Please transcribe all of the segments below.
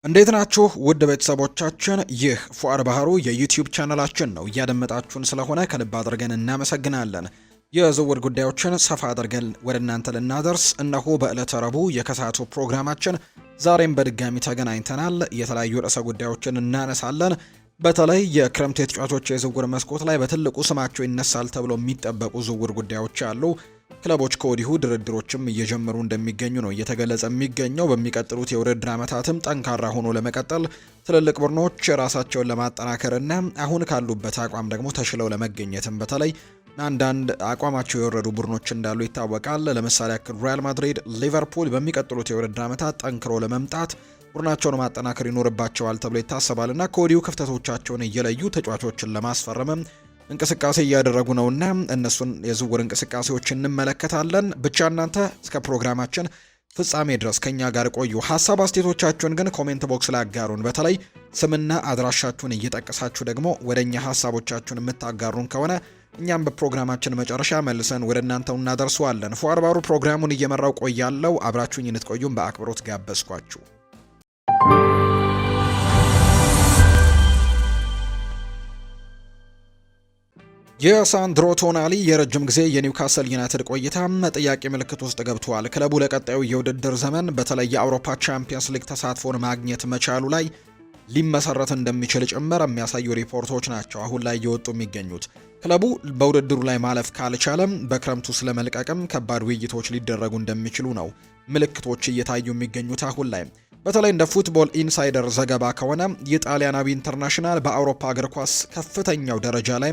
እንዴት ናችሁ ውድ ቤተሰቦቻችን? ይህ ፉአድ ባህሩ የዩቲዩብ ቻናላችን ነው። እያደመጣችሁን ስለሆነ ከልብ አድርገን እናመሰግናለን። የዝውውር ጉዳዮችን ሰፋ አድርገን ወደ እናንተ ልናደርስ እነሆ በዕለተ ረቡዕ የከሰዓቱ ፕሮግራማችን ዛሬም በድጋሚ ተገናኝተናል። የተለያዩ ርዕሰ ጉዳዮችን እናነሳለን። በተለይ የክረምት የተጫዋቾች የዝውውር መስኮት ላይ በትልቁ ስማቸው ይነሳል ተብሎ የሚጠበቁ ዝውውር ጉዳዮች አሉ። ክለቦች ከወዲሁ ድርድሮችም እየጀመሩ እንደሚገኙ ነው እየተገለጸ የሚገኘው። በሚቀጥሉት የውድድር ዓመታትም ጠንካራ ሆኖ ለመቀጠል ትልልቅ ቡድኖች ራሳቸውን ለማጠናከርና አሁን ካሉበት አቋም ደግሞ ተሽለው ለመገኘትም በተለይ አንዳንድ አቋማቸው የወረዱ ቡድኖች እንዳሉ ይታወቃል። ለምሳሌ ያክል ሪያል ማድሪድ፣ ሊቨርፑል በሚቀጥሉት የውድድር ዓመታት ጠንክሮ ለመምጣት ቡድናቸውን ማጠናከር ይኖርባቸዋል ተብሎ ይታሰባልና ከወዲሁ ክፍተቶቻቸውን እየለዩ ተጫዋቾችን ለማስፈረምም እንቅስቃሴ እያደረጉ ነውና እነሱን የዝውውር እንቅስቃሴዎች እንመለከታለን። ብቻ እናንተ እስከ ፕሮግራማችን ፍጻሜ ድረስ ከኛ ጋር ቆዩ። ሀሳብ አስተያየቶቻችሁን ግን ኮሜንት ቦክስ ላይ አጋሩን። በተለይ ስምና አድራሻችሁን እየጠቀሳችሁ ደግሞ ወደኛ ሀሳቦቻችሁን የምታጋሩን ከሆነ እኛም በፕሮግራማችን መጨረሻ መልሰን ወደ እናንተው እናደርሰዋለን። ፉአድ ባህሩ ፕሮግራሙን እየመራው ቆያለው። አብራችሁኝ እንድትቆዩም በአክብሮት ጋበዝኳችሁ። የሳንድሮ ቶናሊ የረጅም ጊዜ የኒውካስል ዩናይትድ ቆይታ ጥያቄ ምልክት ውስጥ ገብቷል። ክለቡ ለቀጣዩ የውድድር ዘመን በተለይ የአውሮፓ ቻምፒየንስ ሊግ ተሳትፎን ማግኘት መቻሉ ላይ ሊመሰረት እንደሚችል ጭምር የሚያሳዩ ሪፖርቶች ናቸው አሁን ላይ እየወጡ የሚገኙት። ክለቡ በውድድሩ ላይ ማለፍ ካልቻለም በክረምቱ ስለመልቀቅም ከባድ ውይይቶች ሊደረጉ እንደሚችሉ ነው ምልክቶች እየታዩ የሚገኙት አሁን ላይ። በተለይ እንደ ፉትቦል ኢንሳይደር ዘገባ ከሆነ የጣሊያናዊ ኢንተርናሽናል በአውሮፓ እግር ኳስ ከፍተኛው ደረጃ ላይ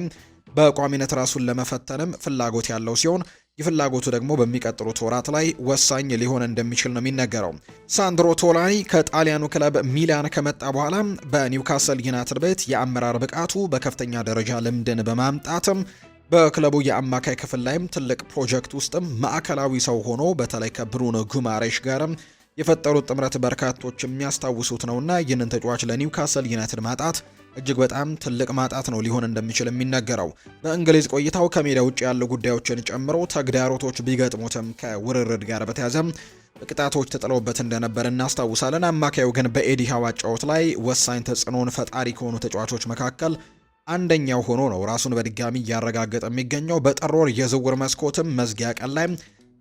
በቋሚነት ራሱን ለመፈተንም ፍላጎት ያለው ሲሆን የፍላጎቱ ደግሞ በሚቀጥሉት ወራት ላይ ወሳኝ ሊሆን እንደሚችል ነው የሚነገረው። ሳንድሮ ቶናሊ ከጣሊያኑ ክለብ ሚላን ከመጣ በኋላ በኒውካስል ዩናይትድ ቤት የአመራር ብቃቱ በከፍተኛ ደረጃ ልምድን በማምጣትም በክለቡ የአማካይ ክፍል ላይም ትልቅ ፕሮጀክት ውስጥም ማዕከላዊ ሰው ሆኖ በተለይ ከብሩኖ ጉማሬሽ ጋርም የፈጠሩት ጥምረት በርካቶች የሚያስታውሱት ነውና ይህንን ተጫዋች ለኒውካስል ዩናይትድ ማጣት እጅግ በጣም ትልቅ ማጣት ነው ሊሆን እንደሚችል የሚነገረው። በእንግሊዝ ቆይታው ከሜዳ ውጭ ያሉ ጉዳዮችን ጨምሮ ተግዳሮቶች ቢገጥሙትም ከውርርድ ጋር በተያያዘ ቅጣቶች ተጥለውበት እንደነበር እናስታውሳለን። አማካዩ ግን በኤዲ ሃው ጨዋታ ላይ ወሳኝ ተጽዕኖን ፈጣሪ ከሆኑ ተጫዋቾች መካከል አንደኛው ሆኖ ነው ራሱን በድጋሚ እያረጋገጠ የሚገኘው። በጥር ወር የዝውውር መስኮትም መዝጊያ ቀን ላይ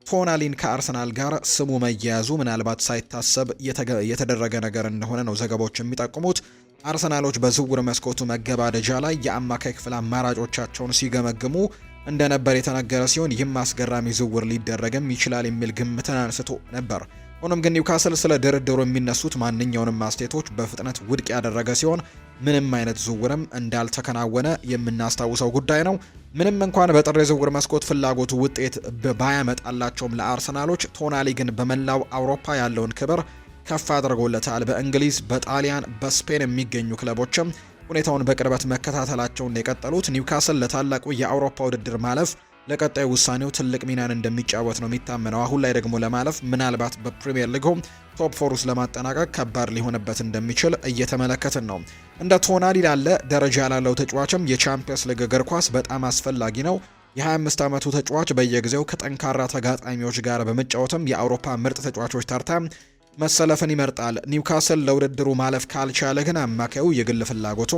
ቶናሊን ከአርሰናል ጋር ስሙ መያያዙ ምናልባት ሳይታሰብ የተደረገ ነገር እንደሆነ ነው ዘገባዎች የሚጠቁሙት። አርሰናሎች በዝውውር መስኮቱ መገባደጃ ላይ የአማካይ ክፍል አማራጮቻቸውን ሲገመግሙ እንደነበር የተነገረ ሲሆን ይህም አስገራሚ ዝውውር ሊደረግም ይችላል የሚል ግምትን አንስቶ ነበር። ሆኖም ግን ኒውካስል ስለ ድርድሩ የሚነሱት ማንኛውንም አስተያየቶች በፍጥነት ውድቅ ያደረገ ሲሆን ምንም አይነት ዝውውርም እንዳልተከናወነ የምናስታውሰው ጉዳይ ነው። ምንም እንኳን በጥር የዝውውር መስኮት ፍላጎቱ ውጤት ባያመጣላቸውም ለአርሰናሎች ቶናሊ ግን በመላው አውሮፓ ያለውን ክብር ከፍ አድርጎለታል። በእንግሊዝ፣ በጣሊያን፣ በስፔን የሚገኙ ክለቦችም ሁኔታውን በቅርበት መከታተላቸውን የቀጠሉት። ኒውካስል ለታላቁ የአውሮፓ ውድድር ማለፍ ለቀጣዩ ውሳኔው ትልቅ ሚናን እንደሚጫወት ነው የሚታመነው። አሁን ላይ ደግሞ ለማለፍ ምናልባት በፕሪሚየር ሊጉ ቶፕ ፎር ውስጥ ለማጠናቀቅ ከባድ ሊሆንበት እንደሚችል እየተመለከትን ነው። እንደ ቶናሊ ላለ ደረጃ ላለው ተጫዋችም የቻምፒየንስ ሊግ እግር ኳስ በጣም አስፈላጊ ነው። የ25 ዓመቱ ተጫዋች በየጊዜው ከጠንካራ ተጋጣሚዎች ጋር በመጫወትም የአውሮፓ ምርጥ ተጫዋቾች ተርታ መሰለፍን ይመርጣል። ኒውካስል ለውድድሩ ማለፍ ካልቻለ ግን አማካዩ የግል ፍላጎቱ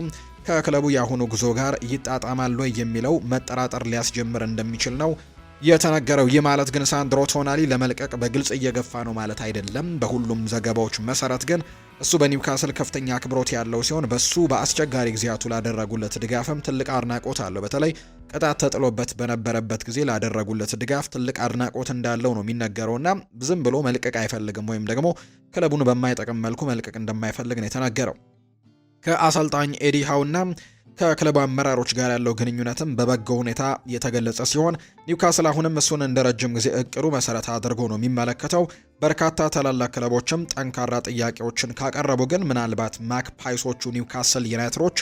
ከክለቡ የአሁኑ ጉዞ ጋር ይጣጣማል ወይ የሚለው መጠራጠር ሊያስጀምር እንደሚችል ነው የተነገረው። ይህ ማለት ግን ሳንድሮ ቶናሊ ለመልቀቅ በግልጽ እየገፋ ነው ማለት አይደለም። በሁሉም ዘገባዎች መሰረት ግን እሱ በኒውካስል ከፍተኛ አክብሮት ያለው ሲሆን በሱ በአስቸጋሪ ጊዜያቱ ላደረጉለት ድጋፍም ትልቅ አድናቆት አለው። በተለይ ቅጣት ተጥሎበት በነበረበት ጊዜ ላደረጉለት ድጋፍ ትልቅ አድናቆት እንዳለው ነው የሚነገረውና ዝም ብሎ መልቀቅ አይፈልግም ወይም ደግሞ ክለቡን በማይጠቅም መልኩ መልቀቅ እንደማይፈልግ ነው የተነገረው። ከአሰልጣኝ ኤዲ ሃውና ከክለቡ አመራሮች ጋር ያለው ግንኙነትም በበጎ ሁኔታ የተገለጸ ሲሆን ኒውካስል አሁንም እሱን እንደ ረጅም ጊዜ እቅዱ መሰረት አድርጎ ነው የሚመለከተው። በርካታ ታላላቅ ክለቦችም ጠንካራ ጥያቄዎችን ካቀረቡ ግን ምናልባት ማክፓይሶቹ ኒውካስል ዩናይትዶች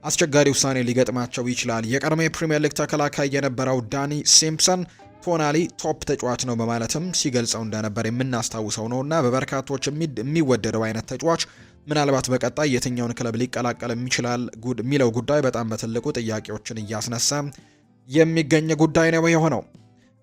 አስቸጋሪ ውሳኔ ሊገጥማቸው ይችላል። የቀድሞ የፕሪሚየር ሊግ ተከላካይ የነበረው ዳኒ ሲምፕሰን ቶናሊ ቶፕ ተጫዋች ነው በማለትም ሲገልጸው እንደነበር የምናስታውሰው ነውና በበርካቶች የሚወደደው አይነት ተጫዋች ምናልባት በቀጣይ የትኛውን ክለብ ሊቀላቀል የሚችላል የሚለው ጉዳይ በጣም በትልቁ ጥያቄዎችን እያስነሳ የሚገኝ ጉዳይ ነው የሆነው።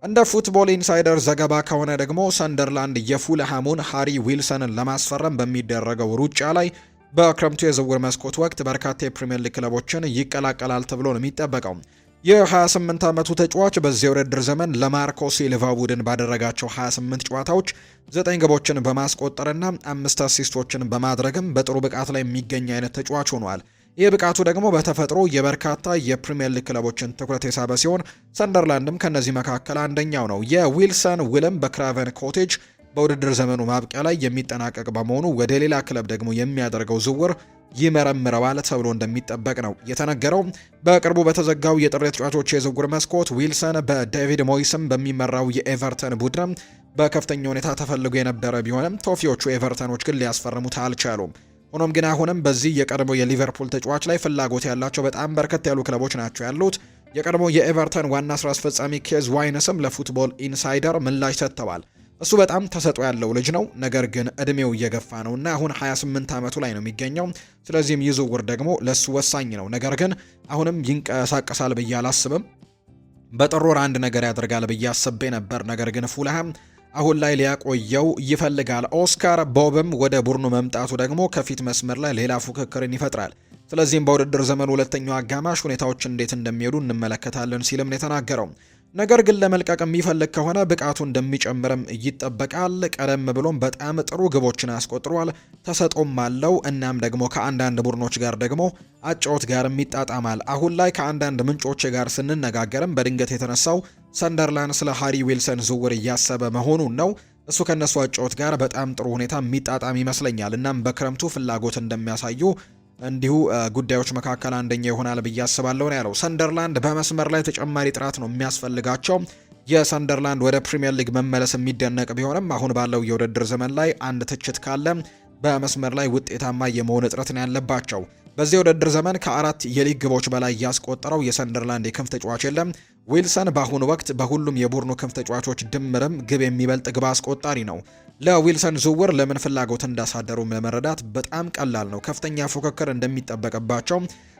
እንደ ፉትቦል ኢንሳይደር ዘገባ ከሆነ ደግሞ ሰንደርላንድ የፉልሃሙን ሃሪ ዊልሰንን ለማስፈረም በሚደረገው ሩጫ ላይ በክረምቱ የዝውውር መስኮት ወቅት በርካታ የፕሪምየር ሊግ ክለቦችን ይቀላቀላል ተብሎ ነው የሚጠበቀው። የ28 ዓመቱ ተጫዋች በዚህ የውድድር ዘመን ለማርኮ ሲልቫ ቡድን ባደረጋቸው 28 ጨዋታዎች 9 ግቦችን በማስቆጠርና 5 አሲስቶችን በማድረግም በጥሩ ብቃት ላይ የሚገኝ አይነት ተጫዋች ሆኗል። ይህ ብቃቱ ደግሞ በተፈጥሮ የበርካታ የፕሪምየር ሊግ ክለቦችን ትኩረት የሳበ ሲሆን ሰንደርላንድም ከነዚህ መካከል አንደኛው ነው። የዊልሰን ውልም በክራቨን ኮቴጅ በውድድር ዘመኑ ማብቂያ ላይ የሚጠናቀቅ በመሆኑ ወደ ሌላ ክለብ ደግሞ የሚያደርገው ዝውውር ይመረምረዋል ተብሎ እንደሚጠበቅ ነው የተነገረው። በቅርቡ በተዘጋው የጥር ተጫዋቾች የዝውውር መስኮት ዊልሰን በዴቪድ ሞይስም በሚመራው የኤቨርተን ቡድን በከፍተኛ ሁኔታ ተፈልጎ የነበረ ቢሆንም ቶፊዎቹ ኤቨርተኖች ግን ሊያስፈርሙት አልቻሉም። ሆኖም ግን አሁንም በዚህ የቀድሞ የሊቨርፑል ተጫዋች ላይ ፍላጎት ያላቸው በጣም በርከት ያሉ ክለቦች ናቸው ያሉት። የቀድሞ የኤቨርተን ዋና ስራ አስፈጻሚ ኬዝ ዋይነስም ለፉትቦል ኢንሳይደር ምላሽ ሰጥተዋል። እሱ በጣም ተሰጥኦ ያለው ልጅ ነው፣ ነገር ግን እድሜው እየገፋ ነውና አሁን 28 ዓመቱ ላይ ነው የሚገኘው። ስለዚህም ይህ ዝውውር ደግሞ ለሱ ወሳኝ ነው። ነገር ግን አሁንም ይንቀሳቀሳል ብዬ አላስብም። በጥር ወር አንድ ነገር ያደርጋል ብዬ አስቤ ነበር፣ ነገር ግን ፉልሃም አሁን ላይ ሊያቆየው ይፈልጋል። ኦስካር ቦብም ወደ ቡድኑ መምጣቱ ደግሞ ከፊት መስመር ላይ ሌላ ፉክክርን ይፈጥራል። ስለዚህም በውድድር ዘመኑ ሁለተኛው አጋማሽ ሁኔታዎች እንዴት እንደሚሄዱ እንመለከታለን ሲልም ነው የተናገረው። ነገር ግን ለመልቀቅ የሚፈልግ ከሆነ ብቃቱ እንደሚጨምርም ይጠበቃል። ቀደም ብሎም በጣም ጥሩ ግቦችን አስቆጥሯል፣ ተሰጥኦም አለው። እናም ደግሞ ከአንዳንድ ቡድኖች ጋር ደግሞ አጫወት ጋርም ይጣጣማል። አሁን ላይ ከአንዳንድ ምንጮች ጋር ስንነጋገርም በድንገት የተነሳው ሰንደርላንድ ስለ ሃሪ ዊልሰን ዝውውር እያሰበ መሆኑን ነው። እሱ ከነሱ አጫወት ጋር በጣም ጥሩ ሁኔታ የሚጣጣም ይመስለኛል። እናም በክረምቱ ፍላጎት እንደሚያሳዩ እንዲሁ ጉዳዮች መካከል አንደኛ ይሆናል ብዬ አስባለሁ ነው ያለው። ሰንደርላንድ በመስመር ላይ ተጨማሪ ጥራት ነው የሚያስፈልጋቸው። የሰንደርላንድ ወደ ፕሪምየር ሊግ መመለስ የሚደነቅ ቢሆንም አሁን ባለው የውድድር ዘመን ላይ አንድ ትችት ካለ በመስመር ላይ ውጤታማ የመሆን እጥረት ነው ያለባቸው። በዚህ የውድድር ዘመን ከ4 የሊግ ግቦች በላይ ያስቆጠረው የሰንደርላንድ የክንፍ ተጫዋች የለም። ዊልሰን በአሁኑ ወቅት በሁሉም የቡድኑ ክንፍ ተጫዋቾች ድምርም ግብ የሚበልጥ ግብ አስቆጣሪ ነው። ለዊልሰን ዝውውር ለምን ፍላጎት እንዳሳደሩ ለመረዳት በጣም ቀላል ነው። ከፍተኛ ፉክክር እንደሚጠበቅባቸው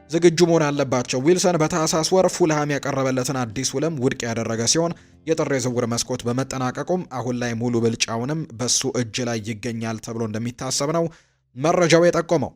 ዝግጁ መሆን አለባቸው። ዊልሰን በታህሳስ ወር ፉልሃም ያቀረበለትን አዲስ ውልም ውድቅ ያደረገ ሲሆን የጥር የዝውውር መስኮት በመጠናቀቁም አሁን ላይ ሙሉ ብልጫውንም በሱ እጅ ላይ ይገኛል ተብሎ እንደሚታሰብ ነው መረጃው የጠቆመው።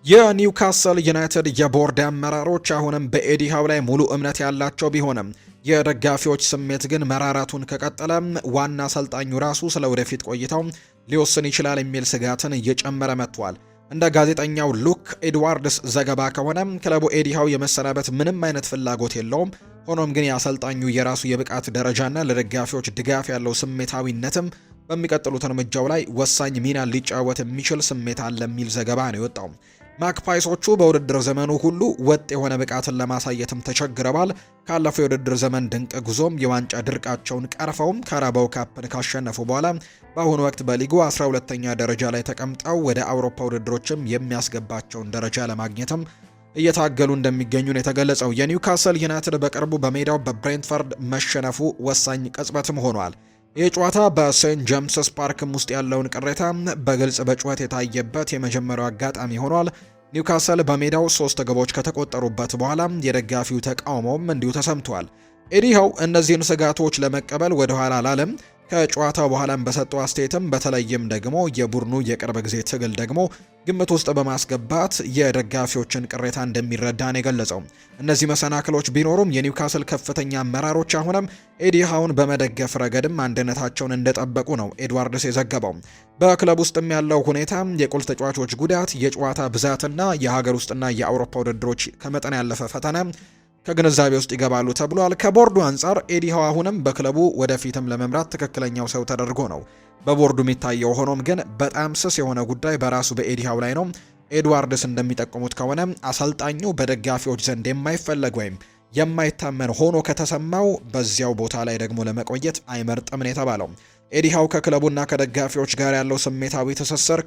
የኒውካስል ዩናይትድ የቦርድ አመራሮች አሁንም በኤዲ ሃው ላይ ሙሉ እምነት ያላቸው ቢሆንም የደጋፊዎች ስሜት ግን መራራቱን ከቀጠለ ዋና አሰልጣኙ ራሱ ስለ ወደፊት ቆይታው ሊወስን ይችላል የሚል ስጋትን እየጨመረ መጥቷል። እንደ ጋዜጠኛው ሉክ ኤድዋርድስ ዘገባ ከሆነ ክለቡ ኤዲ ሃው የመሰናበት ምንም አይነት ፍላጎት የለውም። ሆኖም ግን የአሰልጣኙ የራሱ የብቃት ደረጃና ለደጋፊዎች ድጋፍ ያለው ስሜታዊነትም በሚቀጥሉት እርምጃው ላይ ወሳኝ ሚና ሊጫወት የሚችል ስሜት አለ የሚል ዘገባ ነው የወጣው። ማክፓይሶቹ በውድድር ዘመኑ ሁሉ ወጥ የሆነ ብቃትን ለማሳየትም ተቸግረዋል። ካለፈው የውድድር ዘመን ድንቅ ጉዞም የዋንጫ ድርቃቸውን ቀርፈውም ካራባው ካፕን ካሸነፉ በኋላ በአሁኑ ወቅት በሊጉ 12ኛ ደረጃ ላይ ተቀምጠው ወደ አውሮፓ ውድድሮችም የሚያስገባቸውን ደረጃ ለማግኘትም እየታገሉ እንደሚገኙ ነው የተገለጸው። የኒውካስል ዩናይትድ በቅርቡ በሜዳው በብሬንትፈርድ መሸነፉ ወሳኝ ቅጽበትም ሆኗል። ይህ ጨዋታ በሴንት ጄምስስ ፓርክም ውስጥ ያለውን ቅሬታ በግልጽ በጩኸት የታየበት የመጀመሪያው አጋጣሚ ሆኗል። ኒውካስል በሜዳው 3 ግቦች ከተቆጠሩበት በኋላ የደጋፊው ተቃውሞም እንዲሁ ተሰምቷል። ኤዲ ሃው እነዚህን ስጋቶች ለመቀበል ወደ ኋላ አላለም። ከጨዋታው በኋላም በሰጠው አስተያየትም በተለይም ደግሞ የቡድኑ የቅርብ ጊዜ ትግል ደግሞ ግምት ውስጥ በማስገባት የደጋፊዎችን ቅሬታ እንደሚረዳ ነው የገለጸው። እነዚህ መሰናክሎች ቢኖሩም የኒውካስል ከፍተኛ አመራሮች አሁንም ኤዲ ሃውን በመደገፍ ረገድም አንድነታቸውን እንደጠበቁ ነው ኤድዋርድስ የዘገበው። በክለብ ውስጥም ያለው ሁኔታ፣ የቁልፍ ተጫዋቾች ጉዳት፣ የጨዋታ ብዛትና የሀገር ውስጥና የአውሮፓ ውድድሮች ከመጠን ያለፈ ፈተና ከግንዛቤ ውስጥ ይገባሉ ተብሏል። ከቦርዱ አንጻር ኤዲ ሃው አሁንም በክለቡ ወደፊትም ለመምራት ትክክለኛው ሰው ተደርጎ ነው በቦርዱ የሚታየው። ሆኖም ግን በጣም ስስ የሆነ ጉዳይ በራሱ በኤዲ ሃው ላይ ነው። ኤድዋርድስ እንደሚጠቁሙት ከሆነ አሰልጣኙ በደጋፊዎች ዘንድ የማይፈለግ ወይም የማይታመን ሆኖ ከተሰማው በዚያው ቦታ ላይ ደግሞ ለመቆየት አይመርጥም ነው የተባለው። ኤዲ ሃው ከክለቡና ከደጋፊዎች ጋር ያለው ስሜታዊ ትስስር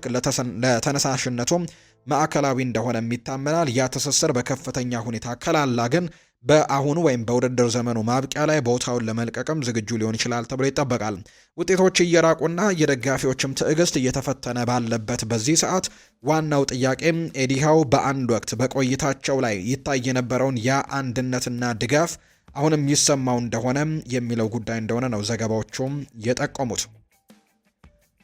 ለተነሳሽነቱም ማዕከላዊ እንደሆነ ይታመናል። ያ ትስስር በከፍተኛ ሁኔታ ከላላ ግን በአሁኑ ወይም በውድድር ዘመኑ ማብቂያ ላይ ቦታውን ለመልቀቅም ዝግጁ ሊሆን ይችላል ተብሎ ይጠበቃል። ውጤቶች እየራቁና የደጋፊዎችም ትዕግስት እየተፈተነ ባለበት በዚህ ሰዓት ዋናው ጥያቄም ኤዲ ሃው በአንድ ወቅት በቆይታቸው ላይ ይታይ የነበረውን ያ አንድነትና ድጋፍ አሁንም ይሰማው እንደሆነ የሚለው ጉዳይ እንደሆነ ነው ዘገባዎቹም የጠቆሙት።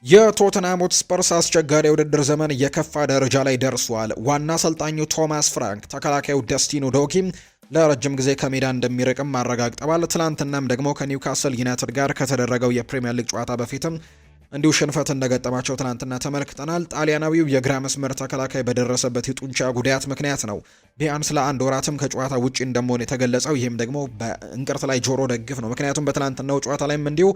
የቶተንሃም ሆትስፐርስ አስቸጋሪ የውድድር ዘመን የከፋ ደረጃ ላይ ደርሷል። ዋና አሰልጣኙ ቶማስ ፍራንክ ተከላካዩ ደስቲን ኡዶጊ ለረጅም ጊዜ ከሜዳ እንደሚርቅም አረጋግጠዋል። ትላንትናም ደግሞ ከኒውካስል ዩናይትድ ጋር ከተደረገው የፕሪሚየር ሊግ ጨዋታ በፊትም እንዲሁ ሽንፈት እንደገጠማቸው ትናንትና ተመልክተናል። ጣሊያናዊው የግራ መስመር ተከላካይ በደረሰበት የጡንቻ ጉዳት ምክንያት ነው ቢያንስ ለአንድ ወራትም ከጨዋታ ውጪ እንደመሆን የተገለጸው። ይህም ደግሞ በእንቅርት ላይ ጆሮ ደግፍ ነው። ምክንያቱም በትናንትናው ጨዋታ ላይም እንዲሁ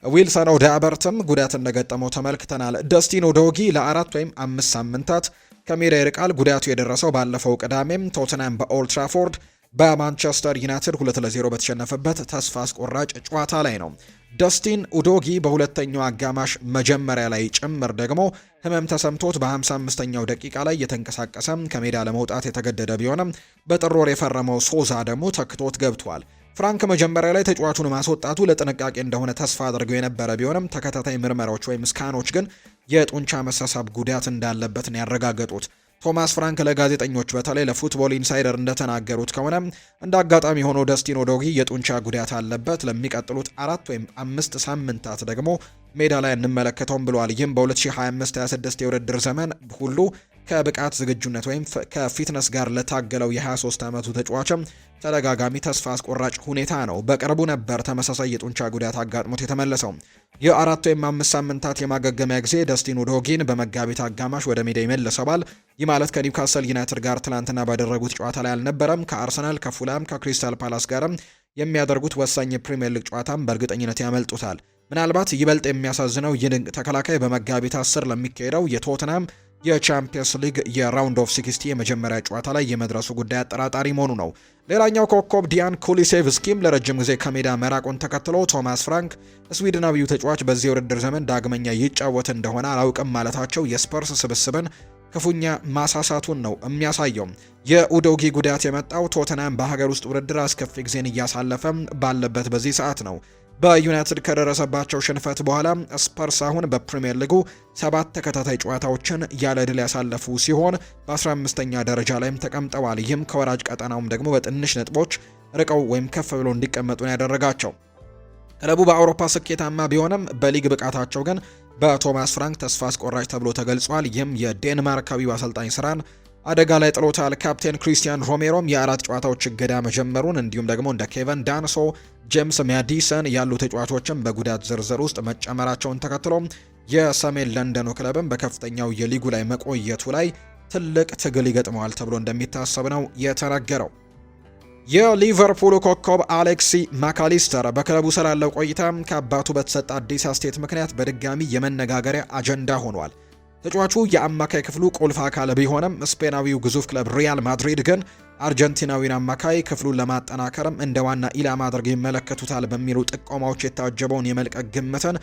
ዊልሰን ኦዳበርትም ጉዳት እንደገጠመው ተመልክተናል። ደስቲን ኡዶጊ ለ4 ወይም 5 ሳምንታት ከሜዳ ይርቃል። ጉዳቱ የደረሰው ባለፈው ቅዳሜም ቶተንሃም በኦልድ ትራፎርድ በማንቸስተር ዩናይትድ 2-0 በተሸነፈበት ተስፋ አስቆራጭ ጨዋታ ላይ ነው። ደስቲን ኡዶጊ በሁለተኛው አጋማሽ መጀመሪያ ላይ ጭምር ደግሞ ህመም ተሰምቶት በ55ኛው ደቂቃ ላይ የተንቀሳቀሰ ከሜዳ ለመውጣት የተገደደ ቢሆንም በጥር ወር የፈረመው ሶዛ ደግሞ ተክቶት ገብቷል። ፍራንክ መጀመሪያ ላይ ተጫዋቹን ማስወጣቱ ለጥንቃቄ እንደሆነ ተስፋ አድርገው የነበረ ቢሆንም ተከታታይ ምርመራዎች ወይም ስካኖች ግን የጡንቻ መሳሳብ ጉዳት እንዳለበት ነው ያረጋገጡት። ቶማስ ፍራንክ ለጋዜጠኞች በተለይ ለፉትቦል ኢንሳይደር እንደተናገሩት ከሆነ እንደ አጋጣሚ ሆኖ ደስቲን ኡዶጊ የጡንቻ ጉዳት አለበት፣ ለሚቀጥሉት 4 ወይም 5 ሳምንታት ደግሞ ሜዳ ላይ እንመለከተውም ብለዋል። ይህም በ2025-26 የውድድር ዘመን ሁሉ ከብቃት ዝግጁነት ወይም ከፊትነስ ጋር ለታገለው የ23 ዓመቱ ተጫዋችም ተደጋጋሚ ተስፋ አስቆራጭ ሁኔታ ነው። በቅርቡ ነበር ተመሳሳይ የጡንቻ ጉዳት አጋጥሞት የተመለሰው። የ4 ወይም 5 ሳምንታት የማገገሚያ ጊዜ ደስቲን ኡዶጊን በመጋቢት አጋማሽ ወደ ሜዳ ይመልሰዋል። ይህ ማለት ከኒውካስል ዩናይትድ ጋር ትናንትና ባደረጉት ጨዋታ ላይ አልነበረም። ከአርሰናል፣ ከፉላም፣ ከክሪስታል ፓላስ ጋርም የሚያደርጉት ወሳኝ የፕሪሚየር ሊግ ጨዋታም በእርግጠኝነት ያመልጡታል። ምናልባት ይበልጥ የሚያሳዝነው ይህ ድንቅ ተከላካይ በመጋቢት 10 ለሚካሄደው የቶተንሃም የቻምፒየንስ ሊግ የራውንድ ኦፍ 60 የመጀመሪያ ጨዋታ ላይ የመድረሱ ጉዳይ አጠራጣሪ መሆኑ ነው። ሌላኛው ኮከብ ዲያን ኩሉሴቭስኪም ለረጅም ጊዜ ከሜዳ መራቁን ተከትሎ ቶማስ ፍራንክ ስዊድናዊው ተጫዋች በዚህ የውድድር ዘመን ዳግመኛ ይጫወት እንደሆነ አላውቅም ማለታቸው የስፐርስ ስብስብን ክፉኛ ማሳሳቱን ነው የሚያሳየው። የኡዶጊ ጉዳት የመጣው ቶተንሃም በሀገር ውስጥ ውድድር አስከፊ ጊዜን እያሳለፈ ባለበት በዚህ ሰዓት ነው። በዩናይትድ ከደረሰባቸው ሽንፈት በኋላ ስፐርስ አሁን በፕሪሚየር ሊጉ 7 ተከታታይ ጨዋታዎችን ያለ ድል ያሳለፉ ሲሆን በ15ኛ ደረጃ ላይም ተቀምጠዋል። ይህም ከወራጅ ቀጠናውም ደግሞ በትንሽ ነጥቦች ርቀው ወይም ከፍ ብለው እንዲቀመጡ ነው ያደረጋቸው። ክለቡ በአውሮፓ ስኬታማ ቢሆንም በሊግ ብቃታቸው ግን በቶማስ ፍራንክ ተስፋ አስቆራጭ ተብሎ ተገልጿል። ይህም የዴንማርካዊው አሰልጣኝ ስራን አደጋ ላይ ጥሎታል። ካፕቴን ክሪስቲያን ሮሜሮም የ4 ጨዋታዎች እገዳ መጀመሩን እንዲሁም ደግሞ እንደ ኬቨን ዳንሶ፣ ጄምስ ማዲሰን ያሉ ተጫዋቾችም በጉዳት ዝርዝር ውስጥ መጨመራቸውን ተከትሎ የሰሜን ለንደኑ ክለብም በከፍተኛው የሊጉ ላይ መቆየቱ ላይ ትልቅ ትግል ይገጥመዋል ተብሎ እንደሚታሰብ ነው የተነገረው። የሊቨርፑል ኮከብ አሌክሲ ማካሊስተር በክለቡ ስላለው ቆይታ ከአባቱ በተሰጠ አዲስ አስተያየት ምክንያት በድጋሚ የመነጋገሪያ አጀንዳ ሆኗል። ተጫዋቹ የአማካይ ክፍሉ ቁልፍ አካል ቢሆንም ስፔናዊው ግዙፍ ክለብ ሪያል ማድሪድ ግን አርጀንቲናዊን አማካይ ክፍሉን ለማጠናከርም እንደ ዋና ኢላማ አድርገው ይመለከቱታል በሚሉ ጥቆማዎች የታጀበውን የመልቀቅ ግምትን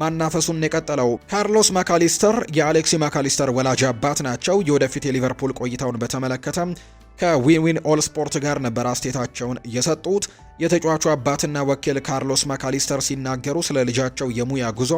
ማናፈሱን የቀጠለው ካርሎስ ማካሊስተር የአሌክሲ ማካሊስተር ወላጅ አባት ናቸው። የወደፊት የሊቨርፑል ቆይታውን በተመለከተ ከዊንዊን ኦል ስፖርት ጋር ነበር አስተያየታቸውን የሰጡት። የተጫዋቹ አባትና ወኪል ካርሎስ ማካሊስተር ሲናገሩ ስለ ልጃቸው የሙያ ጉዞ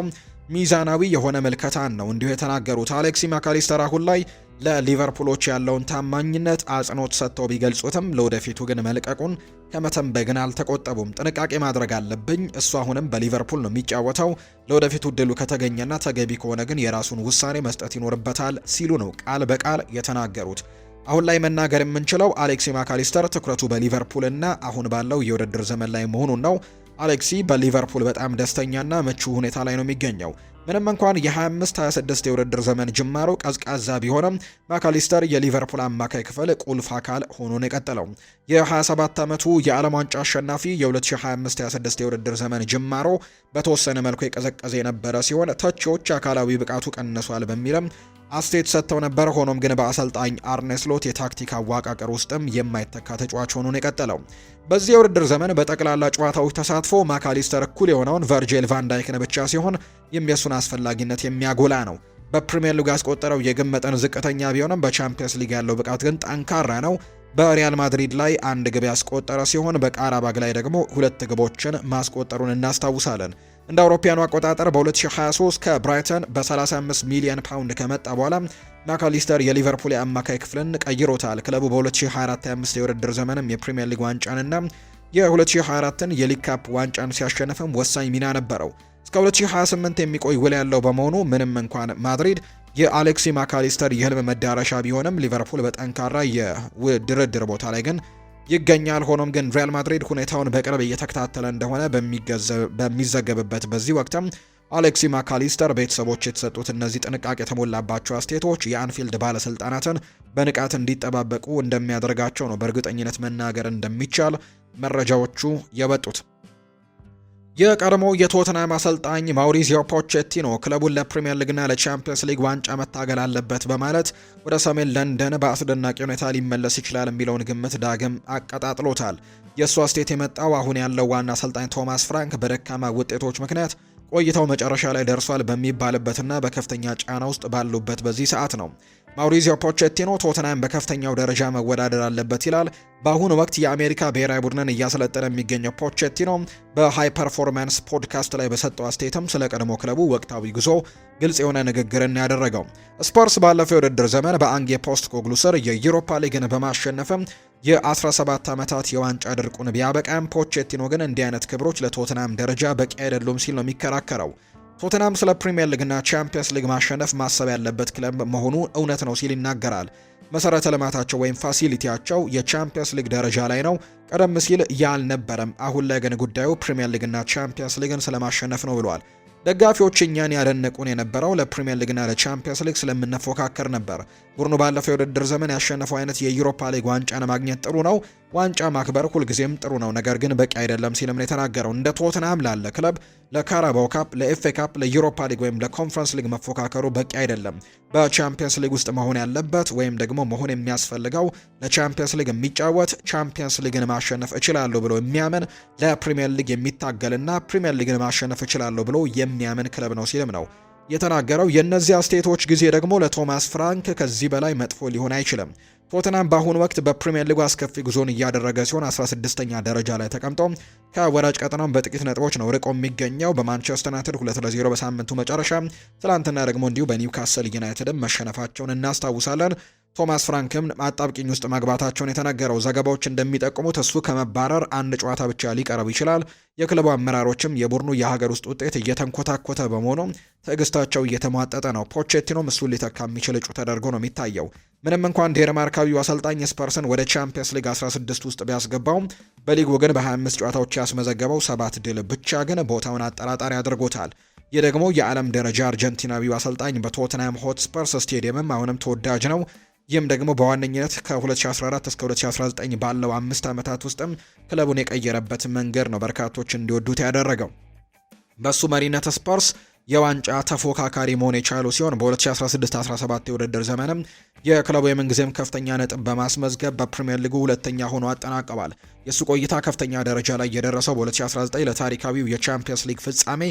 ሚዛናዊ የሆነ መልከታን ነው እንዲሁ የተናገሩት። አሌክሲ ማካሊስተር አሁን ላይ ለሊቨርፑሎች ያለውን ታማኝነት አጽንኦት ሰጥተው ቢገልጹትም ለወደፊቱ ግን መልቀቁን ከመተንበይ ግን አልተቆጠቡም። ጥንቃቄ ማድረግ አለብኝ፣ እሱ አሁንም በሊቨርፑል ነው የሚጫወተው፣ ለወደፊቱ እድሉ ከተገኘና ተገቢ ከሆነ ግን የራሱን ውሳኔ መስጠት ይኖርበታል ሲሉ ነው ቃል በቃል የተናገሩት። አሁን ላይ መናገር የምንችለው አሌክሲ ማካሊስተር ትኩረቱ በሊቨርፑል እና አሁን ባለው የውድድር ዘመን ላይ መሆኑን ነው። አሌክሲ በሊቨርፑል በጣም ደስተኛና ምቹ ሁኔታ ላይ ነው የሚገኘው። ምንም እንኳን የ25-26 የውድድር ዘመን ጅማሮ ቀዝቃዛ ቢሆንም ማካሊስተር የሊቨርፑል አማካይ ክፍል ቁልፍ አካል ሆኖ ነው የቀጠለው። የ27 ዓመቱ የዓለም ዋንጫ አሸናፊ የ2025-26 የውድድር ዘመን ጅማሮ በተወሰነ መልኩ የቀዘቀዘ የነበረ ሲሆን ተቺዎች አካላዊ ብቃቱ ቀንሷል በሚልም አስተያየት ሰጥተው ነበር። ሆኖም ግን በአሰልጣኝ አርኔ ስሎት የታክቲክ አወቃቀር ውስጥም የማይተካ ተጫዋች ሆኖ ነው የቀጠለው። በዚህ የውድድር ዘመን በጠቅላላ ጨዋታዎች ተሳትፎ ማካሊስተር እኩል የሆነውን ቨርጂል ቫን ዳይክን ብቻ ሲሆን የሱን አስፈላጊነት የሚያጎላ ነው። በፕሪሚየር ሊግ ያስቆጠረው የግብ መጠን ዝቅተኛ ቢሆንም በቻምፒየንስ ሊግ ያለው ብቃት ግን ጠንካራ ነው። በሪያል ማድሪድ ላይ 1 ግብ ያስቆጠረ ሲሆን በቃራባግ ላይ ደግሞ 2 ግቦችን ማስቆጠሩን እናስታውሳለን። እንደ አውሮፓውያኑ አቆጣጠር በ2023 ከብራይተን በ35 ሚሊዮን ፓውንድ ከመጣ በኋላ ማካሊስተር የሊቨርፑል የአማካይ ክፍልን ቀይሮታል። ክለቡ በ2024-25 የውድድር ዘመንም የፕሪሚየር ሊግ ዋንጫንና የ2024ን የሊግ ካፕ ዋንጫን ሲያሸንፍም ወሳኝ ሚና ነበረው። እስከ 2028 የሚቆይ ውል ያለው በመሆኑ ምንም እንኳን ማድሪድ የአሌክሲ ማካሊስተር የህልም መዳረሻ ቢሆንም ሊቨርፑል በጠንካራ የድርድር ቦታ ላይ ግን ይገኛል። ሆኖም ግን ሪያል ማድሪድ ሁኔታውን በቅርብ እየተከታተለ እንደሆነ በሚዘገብበት በዚህ ወቅትም አሌክሲ ማካሊስተር ቤተሰቦች የተሰጡት እነዚህ ጥንቃቄ የተሞላባቸው አስተያየቶች የአንፊልድ ባለስልጣናትን በንቃት እንዲጠባበቁ እንደሚያደርጋቸው ነው በእርግጠኝነት መናገር እንደሚቻል መረጃዎቹ የወጡት። የቀድሞው የቶትናም አሰልጣኝ ማውሪዚዮ ፖቼቲኖ ክለቡን ለፕሪሚየር ሊግና ለቻምፒየንስ ሊግ ዋንጫ መታገል አለበት በማለት ወደ ሰሜን ለንደን በአስደናቂ ሁኔታ ሊመለስ ይችላል የሚለውን ግምት ዳግም አቀጣጥሎታል። የእሱ አስተያየት የመጣው አሁን ያለው ዋና አሰልጣኝ ቶማስ ፍራንክ በደካማ ውጤቶች ምክንያት ቆይታው መጨረሻ ላይ ደርሷል በሚባልበትና በከፍተኛ ጫና ውስጥ ባሉበት በዚህ ሰዓት ነው። ማውሪዚዮ ፖቼቲኖ ቶተንሃም በከፍተኛው ደረጃ መወዳደር አለበት ይላል። በአሁኑ ወቅት የአሜሪካ ብሔራዊ ቡድንን እያሰለጠነ የሚገኘው ፖቼቲኖ በሃይ ፐርፎርማንስ ፖድካስት ላይ በሰጠው አስተያየትም ስለ ቀድሞ ክለቡ ወቅታዊ ጉዞ ግልጽ የሆነ ንግግርን ያደረገው። ስፐርስ ባለፈው የውድድር ዘመን በአንጌ ፖስት ኮግሉ ስር የዩሮፓ ሊግን በማሸነፍም የ17 ዓመታት የዋንጫ ድርቁን ቢያበቃም ፖቼቲኖ ግን እንዲህ አይነት ክብሮች ለቶተንሃም ደረጃ በቂ አይደሉም ሲል ነው የሚከራከረው። ቶተንሃም ስለ ፕሪሚየር ሊግና ቻምፒየንስ ሊግ ማሸነፍ ማሰብ ያለበት ክለብ መሆኑ እውነት ነው ሲል ይናገራል። መሰረተ ልማታቸው ወይም ፋሲሊቲያቸው የቻምፒየንስ ሊግ ደረጃ ላይ ነው። ቀደም ሲል ያልነበረም። አሁን ላይ ግን ጉዳዩ ፕሪሚየር ሊግና ቻምፒየንስ ሊግን ስለማሸነፍ ነው ብሏል። ደጋፊዎች እኛን ያደነቁን የነበረው ለፕሪሚየር ሊግና ለቻምፒየንስ ሊግ ስለምንፎካከር ነበር። ቡድኑ ባለፈው የውድድር ዘመን ያሸነፈው አይነት የዩሮፓ ሊግ ዋንጫን ማግኘት ጥሩ ነው። ዋንጫ ማክበር ሁልጊዜም ጥሩ ነው፣ ነገር ግን በቂ አይደለም ሲልም ነው የተናገረው። እንደ ቶትንሃም ላለ ክለብ ለካራባው ካፕ፣ ለኤፍኤ ካፕ፣ ለዩሮፓ ሊግ ወይም ለኮንፈረንስ ሊግ መፎካከሩ በቂ አይደለም። በቻምፒየንስ ሊግ ውስጥ መሆን ያለበት ወይም ደግሞ መሆን የሚያስፈልገው ለቻምፒየንስ ሊግ የሚጫወት ቻምፒየንስ ሊግን ማሸነፍ እችላለሁ ብሎ የሚያምን ለፕሪሚየር ሊግ የሚታገልና ፕሪሚየር ሊግን ማሸነፍ እችላለሁ ብሎ የሚያምን ክለብ ነው ሲልም ነው የተናገረው። የእነዚህ አስተያየቶች ጊዜ ደግሞ ለቶማስ ፍራንክ ከዚህ በላይ መጥፎ ሊሆን አይችልም። ቶተንሃም በአሁኑ ወቅት በፕሪሚየር ሊጉ አስከፊ ጉዞን እያደረገ ሲሆን 16ኛ ደረጃ ላይ ተቀምጦ ከወራጅ ቀጠናው በጥቂት ነጥቦች ነው ርቆ የሚገኘው። በማንቸስተር ዩናይትድ 2-0 በሳምንቱ መጨረሻ፣ ትላንትና ደግሞ እንዲሁ በኒውካስል ዩናይትድም መሸነፋቸውን እናስታውሳለን። ቶማስ ፍራንክም አጣብቂኝ ውስጥ መግባታቸውን የተነገረው። ዘገባዎች እንደሚጠቁሙት እሱ ከመባረር አንድ ጨዋታ ብቻ ሊቀርብ ይችላል። የክለቡ አመራሮችም የቡድኑ የሀገር ውስጥ ውጤት እየተንኮታኮተ በመሆኑ ትዕግስታቸው እየተሟጠጠ ነው። ፖቼቲኖም እሱን ሊተካ የሚችል እጩ ተደርጎ ነው የሚታየው። ምንም እንኳን ዴንማርካዊው አሰልጣኝ ስፐርስን ወደ ቻምፒየንስ ሊግ 16 ውስጥ ቢያስገባውም በሊጉ ግን በ25 ጨዋታዎች ያስመዘገበው 7 ድል ብቻ ግን ቦታውን አጠራጣሪ አድርጎታል። ይህ ደግሞ የዓለም ደረጃ አርጀንቲናዊው አሰልጣኝ በቶተንሃም ሆትስፐርስ ስቴዲየምም አሁንም ተወዳጅ ነው። ይህም ደግሞ በዋነኝነት ከ2014 እስከ 2019 ባለው 5 ዓመታት ውስጥም ክለቡን የቀየረበት መንገድ ነው በርካቶች እንዲወዱት ያደረገው። በሱ መሪነት ስፐርስ የዋንጫ ተፎካካሪ መሆን የቻሉ ሲሆን በ2016-17 የውድድር ዘመንም የክለቡ የምንጊዜም ከፍተኛ ነጥብ በማስመዝገብ በፕሪሚየር ሊጉ ሁለተኛ ሆኖ አጠናቀዋል። የሱ ቆይታ ከፍተኛ ደረጃ ላይ የደረሰው በ2019 ለታሪካዊው የቻምፒየንስ ሊግ ፍጻሜ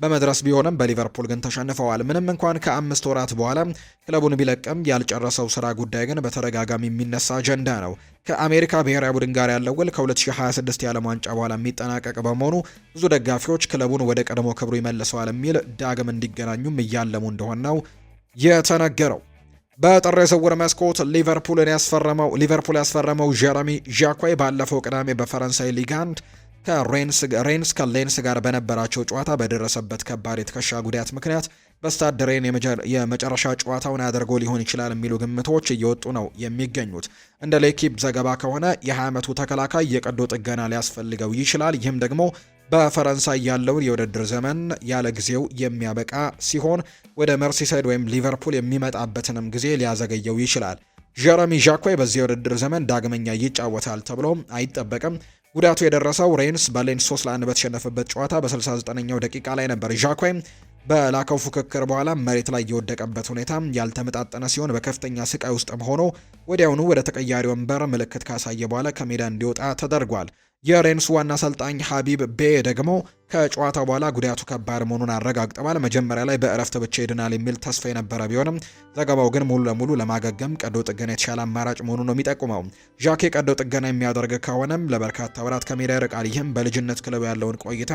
በመድረስ ቢሆንም በሊቨርፑል ግን ተሸንፈዋል። ምንም እንኳን ከ5 ወራት በኋላ ክለቡን ቢለቅም ያልጨረሰው ስራ ጉዳይ ግን በተደጋጋሚ የሚነሳ አጀንዳ ነው። ከአሜሪካ ብሔራዊ ቡድን ጋር ያለው ውል ከ2026 የዓለም ዋንጫ በኋላ የሚጠናቀቅ በመሆኑ ብዙ ደጋፊዎች ክለቡን ወደ ቀድሞ ክብሩ ይመልሰዋል የሚል ዳግም እንዲገናኙም እያለሙ እንደሆነ ነው የተነገረው። በጥር የዝውውር መስኮት ሊቨርፑል ያስፈረመው ጀረሚ ዣኳይ ባለፈው ቅዳሜ በፈረንሳይ ሊግ 1 ከሬንስ ከሌንስ ጋር በነበራቸው ጨዋታ በደረሰበት ከባድ የትከሻ ጉዳት ምክንያት በስታድ ሬን የመጨረሻ ጨዋታውን አድርጎ ሊሆን ይችላል የሚሉ ግምቶች እየወጡ ነው የሚገኙት። እንደ ሌኪፕ ዘገባ ከሆነ የ20 ዓመቱ ተከላካይ የቀዶ ጥገና ሊያስፈልገው ይችላል። ይህም ደግሞ በፈረንሳይ ያለውን የውድድር ዘመን ያለ ጊዜው የሚያበቃ ሲሆን ወደ መርሲሳይድ ወይም ሊቨርፑል የሚመጣበትንም ጊዜ ሊያዘገየው ይችላል። ጀረሚ ዣኳይ በዚህ የውድድር ዘመን ዳግመኛ ይጫወታል ተብሎ አይጠበቅም። ጉዳቱ የደረሰው ሬንስ በሌንስ 3-1 በተሸነፈበት ጨዋታ በ69ኛው ደቂቃ ላይ ነበር። ዣኳይ በላከው ፉክክር በኋላ መሬት ላይ የወደቀበት ሁኔታ ያልተመጣጠነ ሲሆን በከፍተኛ ስቃይ ውስጥም ሆኖ ወዲያውኑ ወደ ተቀያሪ ወንበር ምልክት ካሳየ በኋላ ከሜዳ እንዲወጣ ተደርጓል። የሬንስ ዋና አሰልጣኝ ሀቢብ ቤ ደግሞ ከጨዋታው በኋላ ጉዳቱ ከባድ መሆኑን አረጋግጠዋል። መጀመሪያ ላይ በእረፍት ብቻ ይድናል የሚል ተስፋ የነበረ ቢሆንም ዘገባው ግን ሙሉ ለሙሉ ለማገገም ቀዶ ጥገና የተሻለ አማራጭ መሆኑን ነው የሚጠቁመው። ዣኬ ቀዶ ጥገና የሚያደርግ ከሆነም ለበርካታ ወራት ከሜዳ ይርቃል። ይህም በልጅነት ክለቡ ያለውን ቆይታ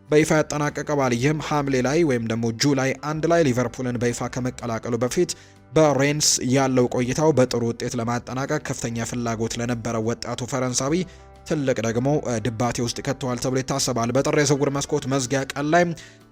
በይፋ ያጠናቀቀዋል። ይህም ሐምሌ ላይ ወይም ደግሞ ጁላይ 1 ላይ ሊቨርፑልን በይፋ ከመቀላቀሉ በፊት በሬንስ ያለው ቆይታው በጥሩ ውጤት ለማጠናቀቅ ከፍተኛ ፍላጎት ለነበረው ወጣቱ ፈረንሳዊ ትልቅ ደግሞ ድባቴ ውስጥ ይከተዋል ተብሎ ይታሰባል። በጥር የዝውውር መስኮት መዝጊያ ቀን ላይ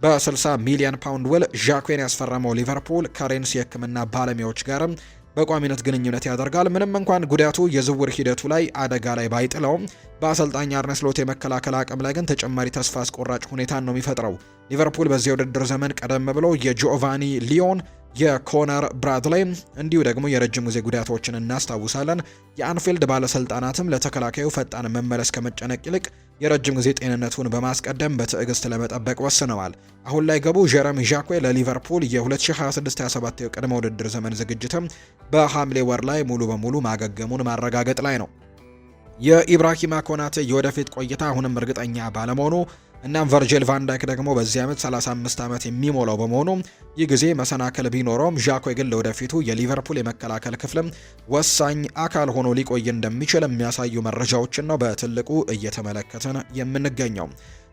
በ60 ሚሊዮን ፓውንድ ውል ዣክዌን ያስፈረመው ሊቨርፑል ከሬንስ የሕክምና ባለሙያዎች ጋርም በቋሚነት ግንኙነት ያደርጋል። ምንም እንኳን ጉዳቱ የዝውውር ሂደቱ ላይ አደጋ ላይ ባይጥለውም በአሰልጣኝ አርነ ስሎት የመከላከል አቅም ላይ ግን ተጨማሪ ተስፋ አስቆራጭ ሁኔታን ነው የሚፈጥረው። ሊቨርፑል በዚህ የውድድር ዘመን ቀደም ብሎ የጂኦቫኒ ሊዮን የኮነር ብራድላይ እንዲሁ ደግሞ የረጅም ጊዜ ጉዳቶችን እናስታውሳለን። የአንፊልድ ባለስልጣናትም ለተከላካዩ ፈጣን መመለስ ከመጨነቅ ይልቅ የረጅም ጊዜ ጤንነቱን በማስቀደም በትዕግስት ለመጠበቅ ወስነዋል። አሁን ላይ ገቡ ጀረሚ ዣክዌ ለሊቨርፑል የ2026-27 የቅድመ ውድድር ዘመን ዝግጅትም በሐምሌ ወር ላይ ሙሉ በሙሉ ማገገሙን ማረጋገጥ ላይ ነው። የኢብራሂማ ኮናቴ የወደፊት ቆይታ አሁንም እርግጠኛ ባለመሆኑ እናም ቨርጂል ቫን ዳይክ ደግሞ በዚህ ዓመት 35 ዓመት የሚሞላው በመሆኑ ይህ ጊዜ መሰናክል ቢኖረውም ዣክዌ ግን ለወደፊቱ የሊቨርፑል የመከላከል ክፍልም ወሳኝ አካል ሆኖ ሊቆይ እንደሚችል የሚያሳዩ መረጃዎችን ነው በትልቁ እየተመለከትን የምንገኘው።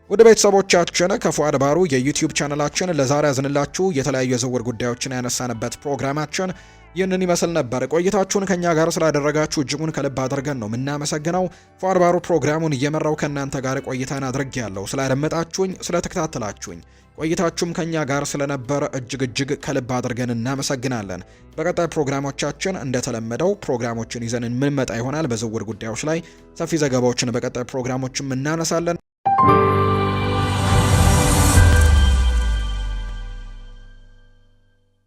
ወደ ቤተሰቦቻችን ከፉአድ ባሩ የዩቲዩብ ቻናላችን ለዛሬ ያዝንላችሁ የተለያዩ የዝውውር ጉዳዮችን ያነሳንበት ፕሮግራማችን ይህንን ይመስል ነበር። ቆይታችሁን ከኛ ጋር ስላደረጋችሁ እጅጉን ከልብ አድርገን ነው የምናመሰግነው። ፉአድ ባሩ ፕሮግራሙን እየመራው ከእናንተ ጋር ቆይታን አድርጌያለሁ። ስላደመጣችሁኝ፣ ስለተከታተላችሁኝ ቆይታችሁም ከኛ ጋር ስለነበረ እጅግ ከልብ አድርገን እናመሰግናለን። በቀጣይ ፕሮግራሞቻችን እንደተለመደው ፕሮግራሞችን ይዘን የምንመጣ ይሆናል። በዝውውር ጉዳዮች ላይ ሰፊ ዘገባዎችን በቀጣይ ፕሮግራሞችም እናነሳለን።